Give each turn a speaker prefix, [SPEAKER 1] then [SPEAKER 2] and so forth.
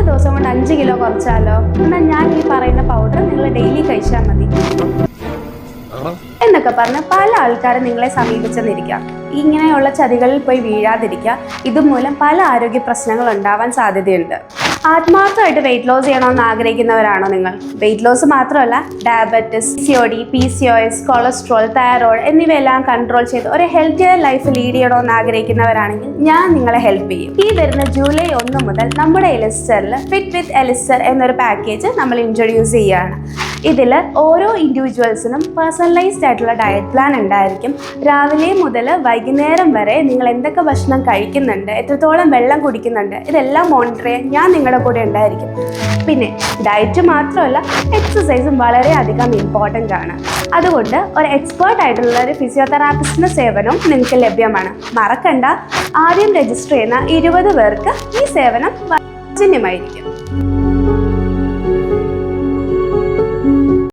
[SPEAKER 1] 10 ദിവസം കൊണ്ട് 5 കിലോ കുറച്ചാലോ? എന്നാൽ ഞാൻ ഈ പറയുന്ന പൗഡർ നിങ്ങൾ ഡെയിലി കഴിച്ചാൽ മതി എന്നൊക്കെ പറഞ്ഞ് പല ആൾക്കാരും നിങ്ങളെ സമീപിച്ചെന്നിരിക്കാം. ഇങ്ങനെയുള്ള ചതികളിൽ പോയി വീഴാതിരിക്കുക. ഇതുമൂലം പല ആരോഗ്യ പ്രശ്നങ്ങൾ ഉണ്ടാവാൻ സാധ്യതയുണ്ട്. ആത്മാർത്ഥമായിട്ട് വെയിറ്റ് ലോസ് ചെയ്യണമെന്ന് ആഗ്രഹിക്കുന്നവരാണോ നിങ്ങൾ? വെയിറ്റ് ലോസ് മാത്രമല്ല, diabetes, PCOD, PCOS, cholesterol, thyroid എന്നിവയെല്ലാം കൺട്രോൾ ചെയ്ത് ഒരു ഹെൽത്തിയർ ലൈഫ് ലീഡ് ചെയ്യണമെന്ന് ആഗ്രഹിക്കുന്നവരാണെങ്കിൽ ഞാൻ നിങ്ങളെ ഹെൽപ്പ് ചെയ്യും. ഈ വരുന്ന ജൂലൈ 1 മുതൽ നമ്മുടെ എലിസ്റ്ററിൽ ഫിറ്റ് വിത്ത് എലിസ്റ്റർ എന്നൊരു പാക്കേജ് നമ്മൾ ഇൻട്രൊഡ്യൂസ് ചെയ്യുകയാണ്. ഇതിൽ ഓരോ ഇൻഡിവിജ്വൽസിനും പേഴ്സണലൈസ്ഡ് ആയിട്ടുള്ള ഡയറ്റ് പ്ലാൻ ഉണ്ടായിരിക്കും. രാവിലെ മുതൽ വൈകുന്നേരം വരെ നിങ്ങൾ എന്തൊക്കെ ഭക്ഷണം കഴിക്കുന്നുണ്ട്, എത്രത്തോളം വെള്ളം കുടിക്കുന്നുണ്ട്, ഇതെല്ലാം മോണിറ്റർ ചെയ്യാൻ ഞാൻ നിങ്ങളുടെ കൂടെ ഉണ്ടായിരിക്കും. പിന്നെ ഡയറ്റ് മാത്രമല്ല, എക്സസൈസും വളരെയധികം ഇമ്പോർട്ടൻ്റ് ആണ്. അതുകൊണ്ട് ഒരു എക്സ്പേർട്ട് ആയിട്ടുള്ള ഒരു ഫിസിയോതെറാപ്പിസ്റ്റിൻ്റെ സേവനവും നിങ്ങൾക്ക് ലഭ്യമാണ്. മറക്കണ്ട, ആദ്യം രജിസ്റ്റർ ചെയ്യുന്ന 20 പേർക്ക് ഈ സേവനം സൗജന്യമായിരിക്കും.